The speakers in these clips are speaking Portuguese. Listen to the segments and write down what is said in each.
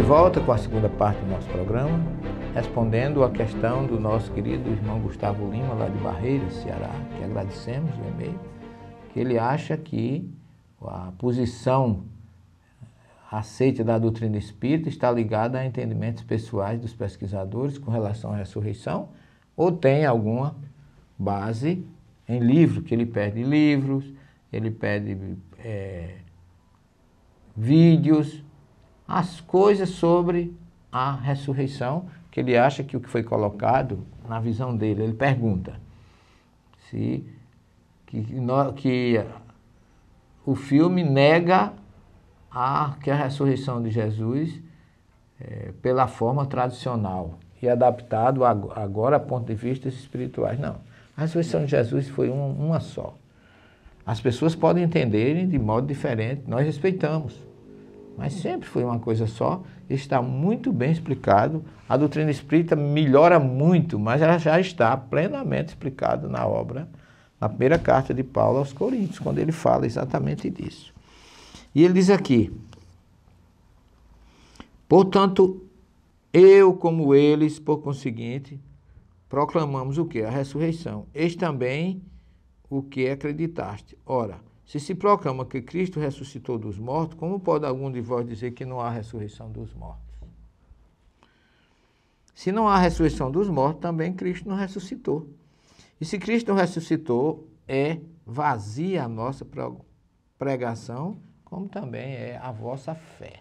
volta com a segunda parte do nosso programa, respondendo a questão do nosso querido irmão Gustavo Lima, lá de Barreiras, Ceará, que agradecemos o e-mail, que ele acha que a posição aceita da doutrina espírita está ligada a entendimentos pessoais dos pesquisadores com relação à ressurreição, ou tem alguma base em livro, que ele pede livros, ele pede vídeos, as coisas sobre a ressurreição, que ele acha que o que foi colocado na visão dele, ele pergunta se que o filme nega que a ressurreição de Jesus pela forma tradicional e adaptado agora a ponto de vista espirituais. Não, a ressurreição de Jesus foi uma só. As pessoas podem entenderem de modo diferente, nós respeitamos. Mas sempre foi uma coisa só, está muito bem explicado. A doutrina espírita melhora muito, mas ela já está plenamente explicada na obra, na primeira carta de Paulo aos Coríntios, quando ele fala exatamente disso. E ele diz aqui: portanto, eu como eles, por conseguinte, proclamamos o quê? A ressurreição. Eis também o que acreditaste. Ora, se proclama que Cristo ressuscitou dos mortos, como pode algum de vós dizer que não há ressurreição dos mortos? Se não há ressurreição dos mortos, também Cristo não ressuscitou. E se Cristo não ressuscitou, é vazia a nossa pregação, como também é a vossa fé.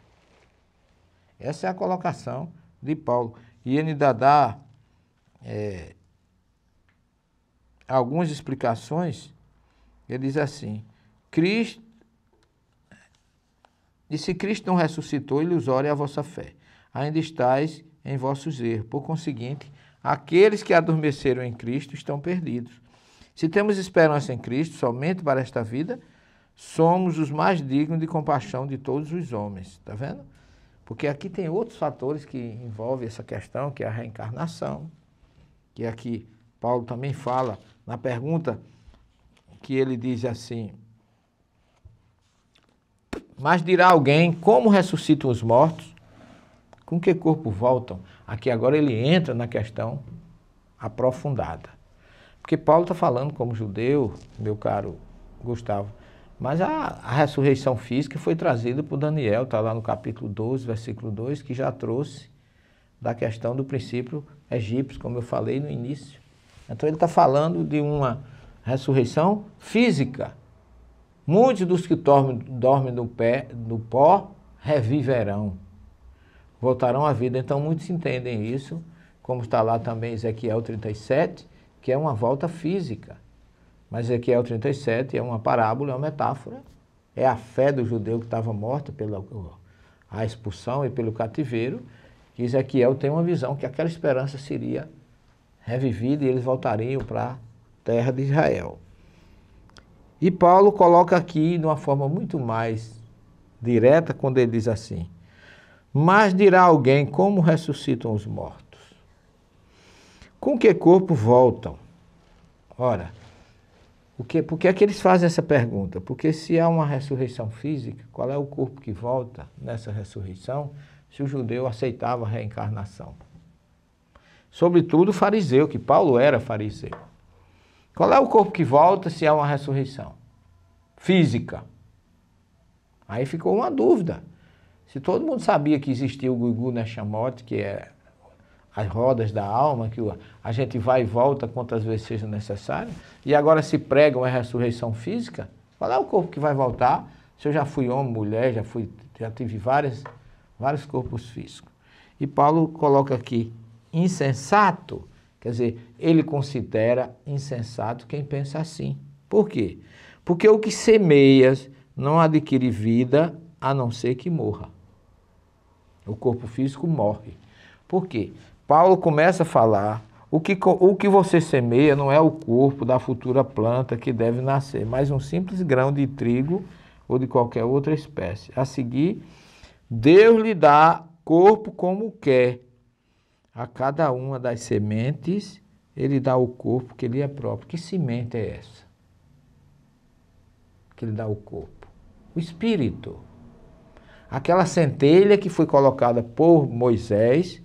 Essa é a colocação de Paulo. E ele ainda dá algumas explicações. Ele diz assim: e se Cristo não ressuscitou, ilusória é a vossa fé. Ainda estáis em vossos erros. Por conseguinte, aqueles que adormeceram em Cristo estão perdidos. Se temos esperança em Cristo somente para esta vida, somos os mais dignos de compaixão de todos os homens. Está vendo? Porque aqui tem outros fatores que envolvem essa questão, que é a reencarnação, que aqui Paulo também fala na pergunta que ele diz assim: mas dirá alguém, como ressuscitam os mortos? Com que corpo voltam? Aqui agora ele entra na questão aprofundada. Porque Paulo está falando como judeu, meu caro Gustavo, mas a ressurreição física foi trazida por Daniel, está lá no capítulo 12, versículo 2, que já trouxe da questão do princípio egípcio, como eu falei no início. Então ele está falando de uma ressurreição física. Muitos dos que dormem no pó reviverão, voltarão à vida. Então muitos entendem isso, como está lá também Ezequiel 37, que é uma volta física. Mas Ezequiel 37 é uma parábola, é uma metáfora. É a fé do judeu que estava morta pela a expulsão e pelo cativeiro, que Ezequiel tem uma visão que aquela esperança seria revivida e eles voltariam para a terra de Israel. E Paulo coloca aqui de uma forma muito mais direta, quando ele diz assim: mas dirá alguém, como ressuscitam os mortos? Com que corpo voltam? Ora, por que é que eles fazem essa pergunta? Porque se há uma ressurreição física, qual é o corpo que volta nessa ressurreição, se o judeu aceitava a reencarnação? Sobretudo o fariseu, que Paulo era fariseu. Qual é o corpo que volta se há uma ressurreição física? Aí ficou uma dúvida. Se todo mundo sabia que existia o Guigu Neshamot, que é as rodas da alma, que a gente vai e volta quantas vezes seja necessário, e agora se prega uma ressurreição física, qual é o corpo que vai voltar? Se eu já fui homem, mulher, já tive vários corpos físicos. E Paulo coloca aqui, insensato. Quer dizer, ele considera insensato quem pensa assim. Por quê? Porque o que semeias não adquire vida a não ser que morra. O corpo físico morre. Por quê? Paulo começa a falar, o que você semeia não é o corpo da futura planta que deve nascer, mas um simples grão de trigo ou de qualquer outra espécie. A seguir, Deus lhe dá corpo como quer. A cada uma das sementes, ele dá o corpo que lhe é próprio. Que semente é essa? Que ele dá o corpo? O Espírito. Aquela centelha que foi colocada por Moisés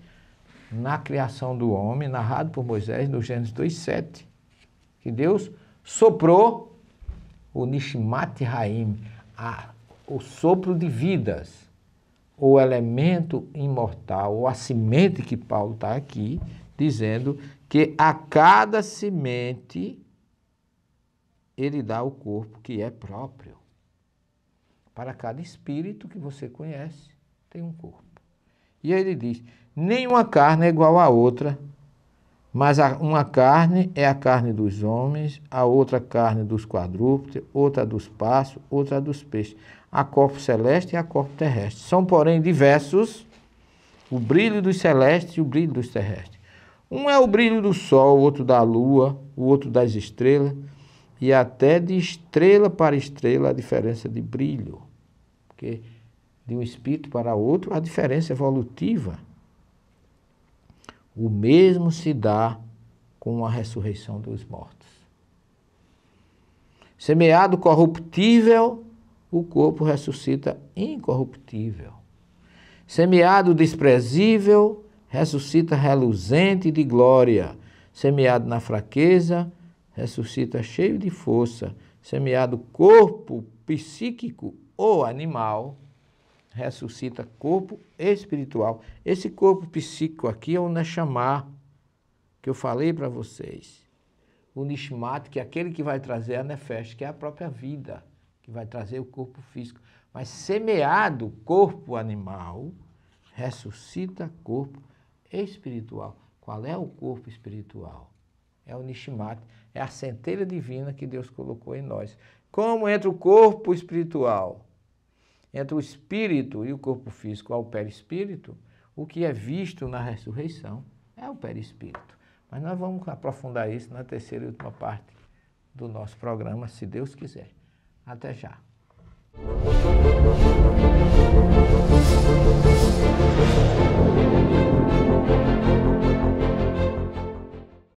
na criação do homem, narrado por Moisés no Gênesis 2:7, que Deus soprou o Nishmat Haim, o sopro de vidas, o elemento imortal, ou a semente que Paulo está aqui dizendo que a cada semente ele dá o corpo que é próprio. Para cada espírito que você conhece, tem um corpo. E aí ele diz, nenhuma carne é igual à outra, mas uma carne é a carne dos homens, a outra carne dos quadrúpedes, outra dos passos, outra dos peixes. Há corpo celeste e há corpo terrestre. São, porém, diversos o brilho dos celestes e o brilho dos terrestres. Um é o brilho do sol, o outro da lua, o outro das estrelas, e até de estrela para estrela a diferença de brilho. Porque de um espírito para outro a diferença evolutiva. O mesmo se dá com a ressurreição dos mortos. Semeado corruptível, o corpo ressuscita incorruptível. Semeado desprezível, ressuscita reluzente de glória. Semeado na fraqueza, ressuscita cheio de força. Semeado corpo psíquico ou animal, ressuscita corpo espiritual. Esse corpo psíquico aqui é o Neshama, que eu falei para vocês. O Nishmat, que é aquele que vai trazer a Nefesh, que é a própria vida, que vai trazer o corpo físico. Mas semeado corpo animal, ressuscita corpo espiritual. Qual é o corpo espiritual? É o Nishmat, é a centelha divina que Deus colocou em nós. Como entre o corpo espiritual, entre o espírito e o corpo físico ao perispírito, o que é visto na ressurreição é o perispírito. Mas nós vamos aprofundar isso na terceira e última parte do nosso programa, se Deus quiser. Até já.